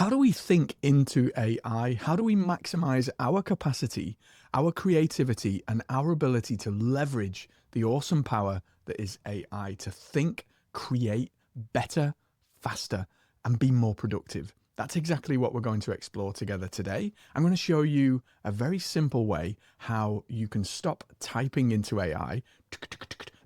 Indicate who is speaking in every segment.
Speaker 1: How do we think into AI? How do we maximize our capacity, our creativity, and our ability to leverage the awesome power that is AI to think, create better, faster, and be more productive? That's exactly what we're going to explore together today. I'm going to show you a very simple way how you can stop typing into AI.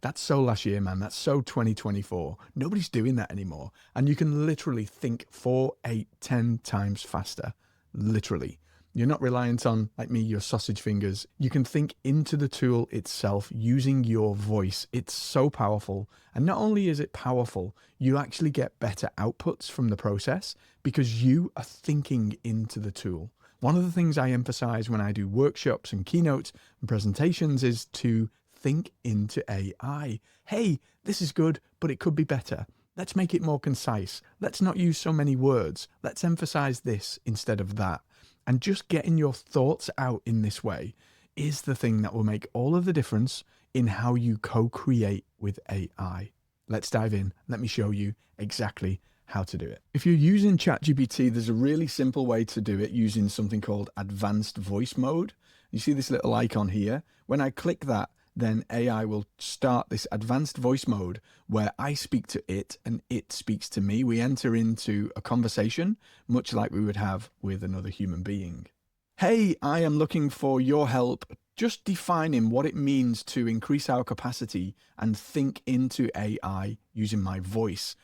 Speaker 1: That's so last year, man. That's so 2024. Nobody's doing that anymore. And you can literally think 4, 8, 10 times faster. Literally. You're not reliant on, like me, your sausage fingers. You can think into the tool itself using your voice. It's so powerful. And not only is it powerful, you actually get better outputs from the process because you are thinking into the tool. One of the things I emphasize when I do workshops and keynotes and presentations is to think into AI. Hey, this is good, but it could be better. Let's make it more concise. Let's not use so many words. Let's emphasize this instead of that. And just getting your thoughts out in this way is the thing that will make all of the difference in how you co-create with AI. Let's dive in. Let me show you exactly how to do it. If you're using ChatGPT, there's a really simple way to do it using something called advanced voice mode. You see this little icon here? When I click that, then AI will start this advanced voice mode where I speak to it and it speaks to me. We enter into a conversation, much like we would have with another human being. Hey, I am looking for your help just defining what it means to increase our capacity and think into AI using my voice.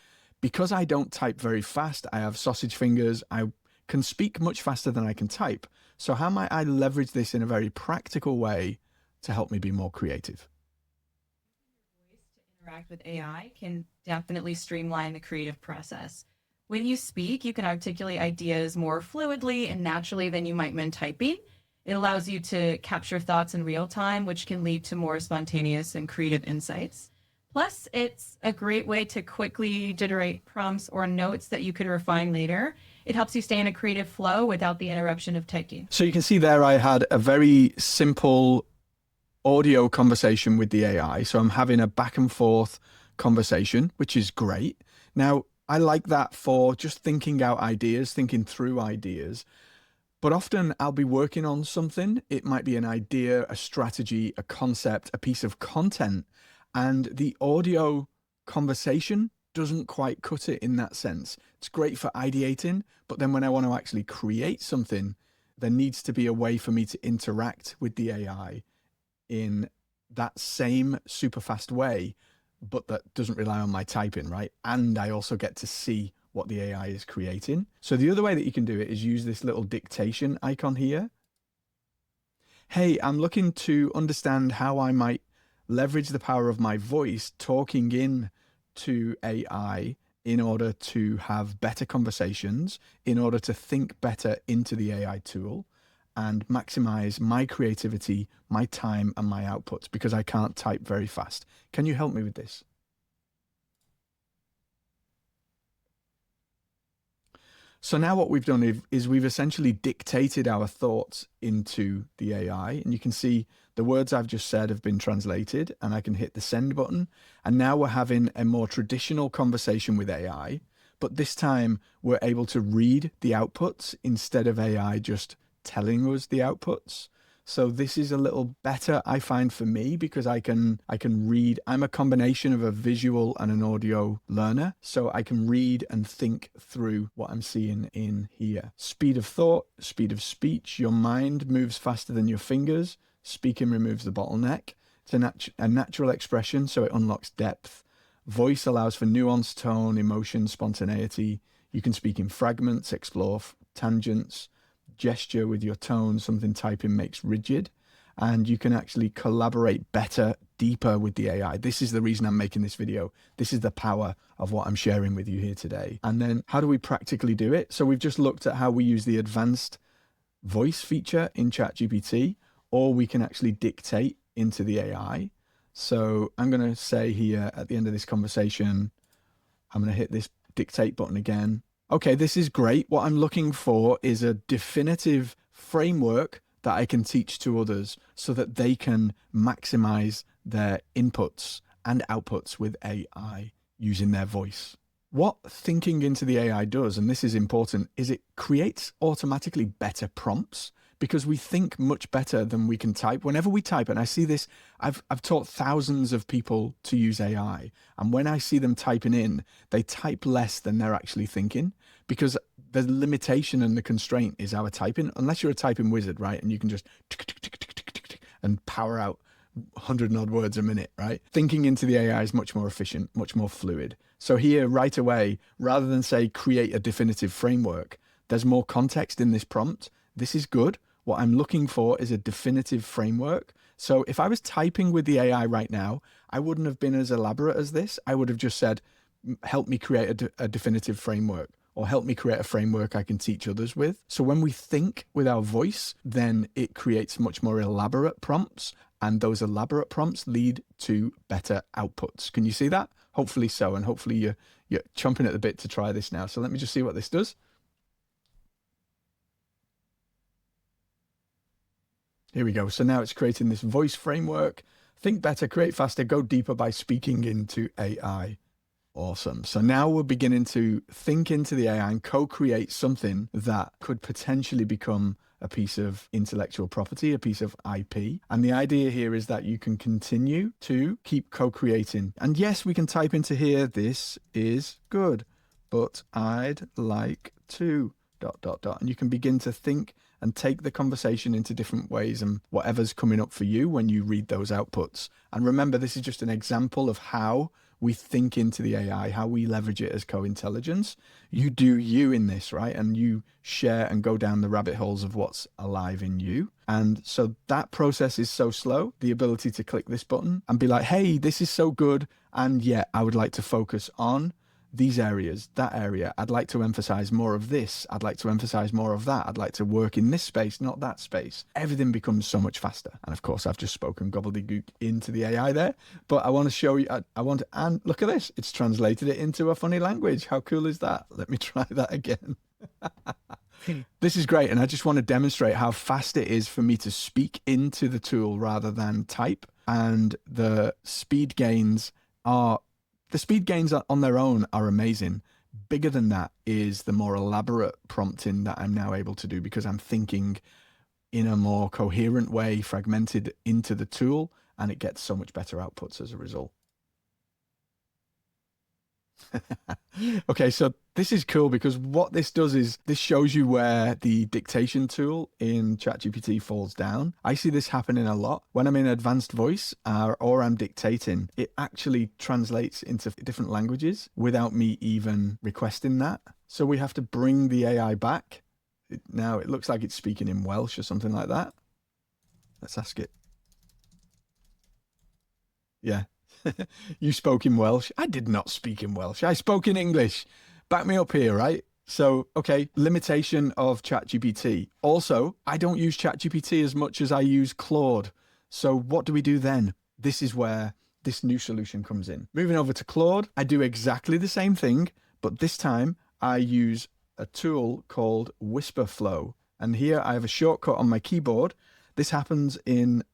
Speaker 1: Because I don't type very fast, I have sausage fingers, I can speak much faster than I can type. So how might I leverage this in a very practical way to help me be more creative?
Speaker 2: Voice to interact with AI can definitely streamline the creative process. When you speak, you can articulate ideas more fluidly and naturally than you might when typing. It allows you to capture thoughts in real time, which can lead to more spontaneous and creative insights. Plus, it's a great way to quickly generate prompts or notes that you could refine later. It helps you stay in a creative flow without the interruption of typing.
Speaker 1: So you can see there I had a very simple audio conversation with the AI. So I'm having a back and forth conversation, which is great. Now, I like that for just thinking out ideas, thinking through ideas. But often I'll be working on something. It might be an idea, a strategy, a concept, a piece of content. And the audio conversation doesn't quite cut it in that sense. It's great for ideating, but then when I want to actually create something, there needs to be a way for me to interact with the AI in that same super fast way, but that doesn't rely on my typing, right? And I also get to see what the AI is creating. So the other way that you can do it is use this little dictation icon here. Hey, I'm looking to understand how I might leverage the power of my voice talking in to AI in order to have better conversations, in order to think better into the AI tool and maximize my creativity, my time, and my outputs because I can't type very fast. Can you help me with this? So now what we've done is we've essentially dictated our thoughts into the AI, and you can see the words I've just said have been translated, and I can hit the send button. And now we're having a more traditional conversation with AI, but this time we're able to read the outputs instead of AI just telling us the outputs. So this is a little better, I find, for me because I can read. I'm a combination of a visual and an audio learner, so I can read and think through what I'm seeing in here. Speed of thought, speed of speech. Your mind moves faster than your fingers. Speaking removes the bottleneck. It's a natural expression, so it unlocks depth. Voice allows for nuance, tone, emotion, spontaneity. You can speak in fragments, explore tangents, gesture with your tone, something typing makes rigid, and you can actually collaborate better, deeper with the AI. This is the reason I'm making this video. This is the power of what I'm sharing with you here today. And then how do we practically do it? So we've just looked at how we use the advanced voice feature in ChatGPT, or we can actually dictate into the AI. So I'm going to say here at the end of this conversation, I'm going to hit this dictate button again. Okay, this is great. What I'm looking for is a definitive framework that I can teach to others so that they can maximize their inputs and outputs with AI using their voice. What thinking into the AI does, and this is important, is it creates automatically better prompts because we think much better than we can type. Whenever we type, and I see this, I've taught thousands of people to use AI, and when I see them typing in, they type less than they're actually thinking because the limitation and the constraint is our typing. Unless you're a typing wizard, right? And you can just and power out 100 and odd words a minute, right? Thinking into the AI is much more efficient, much more fluid. So here, right away, rather than say create a definitive framework, there's more context in this prompt. This is good. What I'm looking for is a definitive framework. So if I was typing with the AI right now, I wouldn't have been as elaborate as this. I would have just said, help me create a definitive framework, or help me create a framework I can teach others with. So when we think with our voice, then it creates much more elaborate prompts, and those elaborate prompts lead to better outputs. Can you see that? Hopefully so, and hopefully you're chomping at the bit to try this now. So let me just see what this does. Here we go. So now it's creating this voice framework. Think better, create faster, go deeper by speaking into AI. Awesome. So now we're beginning to think into the AI and co-create something that could potentially become a piece of intellectual property, a piece of IP. And the idea here is that you can continue to keep co-creating. And yes, we can type into here, this is good, but I'd like to ... And you can begin to think and take the conversation into different ways and whatever's coming up for you when you read those outputs. And remember, this is just an example of how we think into the AI, how we leverage it as co-intelligence. You do you in this, right? And you share and go down the rabbit holes of what's alive in you. And so that process is so slow, the ability to click this button and be like, hey, this is so good. And yet I would like to focus on these areas, that area. I'd like to emphasize more of this. I'd like to emphasize more of that. I'd like to work in this space, not that space. Everything becomes so much faster. And of course, I've just spoken gobbledygook into the AI there, but I want to show you, and look at this. It's translated it into a funny language. How cool is that? Let me try that again. This is great. And I just want to demonstrate how fast it is for me to speak into the tool rather than type. And the speed gains on their own are amazing. Bigger than that is the more elaborate prompting that I'm now able to do because I'm thinking in a more coherent way, fragmented into the tool, and it gets so much better outputs as a result. Okay, so this is cool because what this does is this shows you where the dictation tool in ChatGPT falls down. I see this happening a lot. When I'm in advanced voice or I'm dictating, it actually translates into different languages without me even requesting that. So we have to bring the AI back. Now it looks like it's speaking in Welsh or something like that. Let's ask it. Yeah. You spoke in Welsh. I did not speak in Welsh. I spoke in English. Back me up here, right? So, okay, limitation of ChatGPT. Also, I don't use ChatGPT as much as I use Claude. So what do we do then? This is where this new solution comes in. Moving over to Claude, I do exactly the same thing, but this time I use a tool called Wispr Flow. And here I have a shortcut on my keyboard. This happens in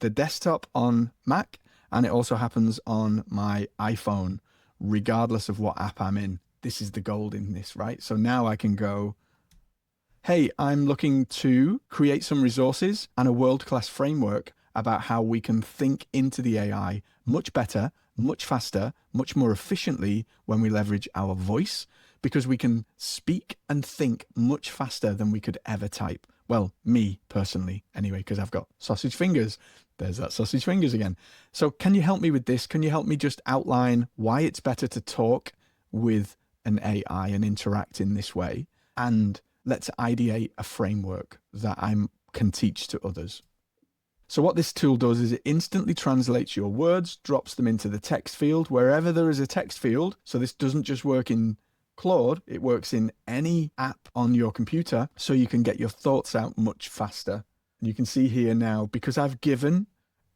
Speaker 1: the desktop on Mac, and it also happens on my iPhone, regardless of what app I'm in. This is the gold in this, right? So now I can go, hey, I'm looking to create some resources and a world-class framework about how we can think into the AI much better, much faster, much more efficiently when we leverage our voice, because we can speak and think much faster than we could ever type. Well, me personally, anyway, because I've got sausage fingers. There's that sausage fingers again. So can you help me with this? Can you help me just outline why it's better to talk with an AI and interact in this way? And let's ideate a framework that I can teach to others. So what this tool does is it instantly translates your words, drops them into the text field wherever there is a text field. So this doesn't just work in Claude, it works in any app on your computer, so you can get your thoughts out much faster. You can see here now, because I've given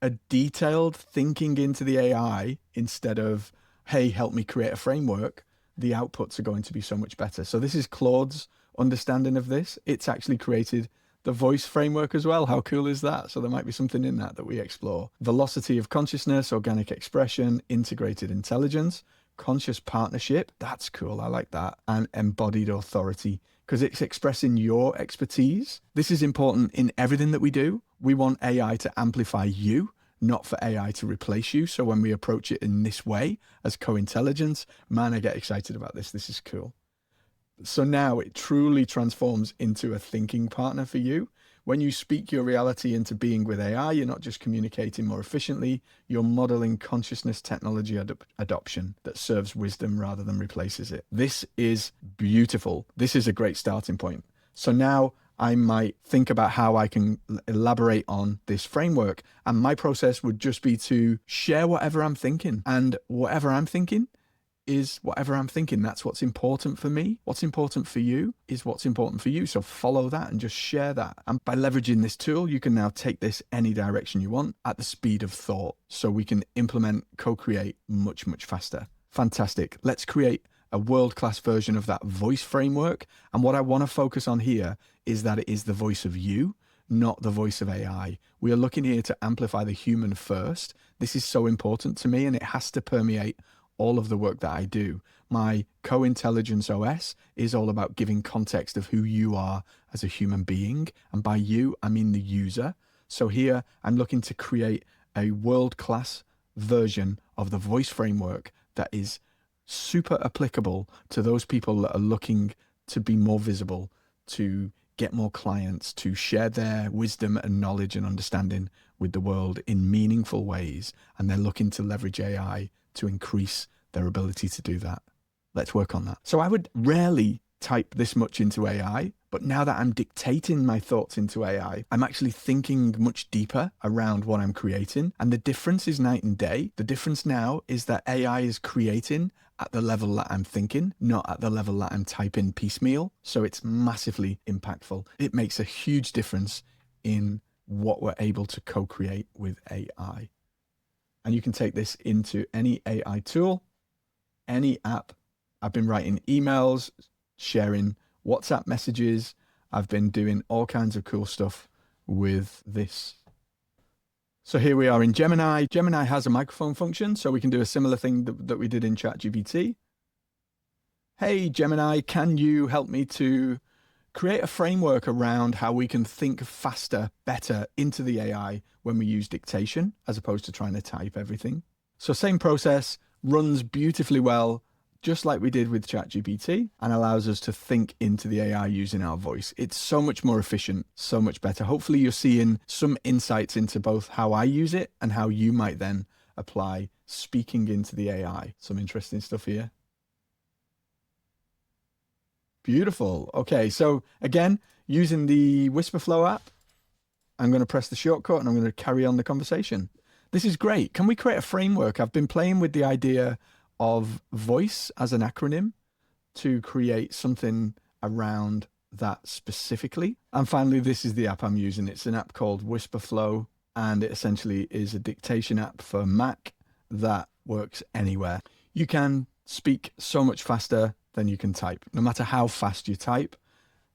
Speaker 1: a detailed thinking into the AI instead of, hey, help me create a framework, the outputs are going to be so much better. So this is Claude's understanding of this. It's actually created the voice framework as well. How cool is that? So there might be something in that we explore. Velocity of consciousness, organic expression, integrated intelligence, conscious partnership. That's cool. I like that. And embodied authority, because it's expressing your expertise. This is important in everything that we do. We want AI to amplify you, not for AI to replace you. So when we approach it in this way as co-intelligence, man, I get excited about this. This is cool. So now it truly transforms into a thinking partner for you. When you speak your reality into being with AI, you're not just communicating more efficiently, you're modeling consciousness technology adoption that serves wisdom rather than replaces it. This is beautiful. This is a great starting point. So now I might think about how I can elaborate on this framework. And my process would just be to share whatever I'm thinking. And whatever I'm thinking is whatever I'm thinking. That's what's important for me. What's important for you is what's important for you. So follow that and just share that. And by leveraging this tool, you can now take this any direction you want at the speed of thought. So we can implement, co-create much, much faster. Fantastic. Let's create a world-class version of that voice framework. And what I want to focus on here is that it is the voice of you, not the voice of AI. We are looking here to amplify the human first. This is so important to me, and it has to permeate all of the work that I do. My co-intelligence OS is all about giving context of who you are as a human being. And by you, I mean the user. So here I'm looking to create a world-class version of the voice framework that is super applicable to those people that are looking to be more visible, to get more clients, to share their wisdom and knowledge and understanding with the world in meaningful ways. And they're looking to leverage AI to increase their ability to do that. Let's work on that. So I would rarely type this much into AI, but now that I'm dictating my thoughts into AI, I'm actually thinking much deeper around what I'm creating. And the difference is night and day. The difference now is that AI is creating at the level that I'm thinking, not at the level that I'm typing piecemeal. So it's massively impactful. It makes a huge difference in what we're able to co-create with AI. And you can take this into any AI tool, any app. I've been writing emails, sharing WhatsApp messages. I've been doing all kinds of cool stuff with this. So here we are in Gemini. Gemini has a microphone function, so we can do a similar thing that we did in ChatGPT. Hey, Gemini, can you help me to create a framework around how we can think faster, better into the AI when we use dictation, as opposed to trying to type everything. So same process, runs beautifully well, just like we did with ChatGPT, and allows us to think into the AI using our voice. It's so much more efficient, so much better. Hopefully you're seeing some insights into both how I use it and how you might then apply speaking into the AI. Some interesting stuff here. Beautiful. Okay, so again, using the Wispr Flow app, I'm going to press the shortcut and I'm going to carry on the conversation. This is great. Can we create a framework? I've been playing with the idea of voice as an acronym to create something around that specifically. And finally, this is the app I'm using. It's an app called Wispr Flow, and it essentially is a dictation app for Mac that works anywhere. You can speak so much faster than you can type. No matter how fast you type,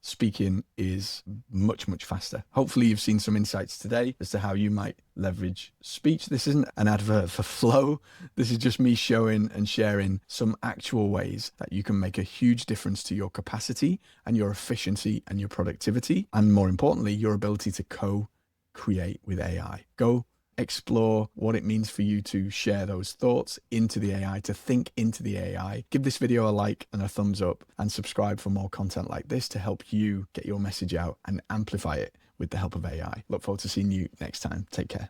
Speaker 1: speaking is much, much faster. Hopefully you've seen some insights today as to how you might leverage speech. This isn't an advert for Flow. This is just me showing and sharing some actual ways that you can make a huge difference to your capacity and your efficiency and your productivity. And more importantly, your ability to co-create with AI. Go explore what it means for you to share those thoughts into the AI, to think into the AI. Give this video a like and a thumbs up, and subscribe for more content like this to help you get your message out and amplify it with the help of AI. Look forward to seeing you next time. Take care.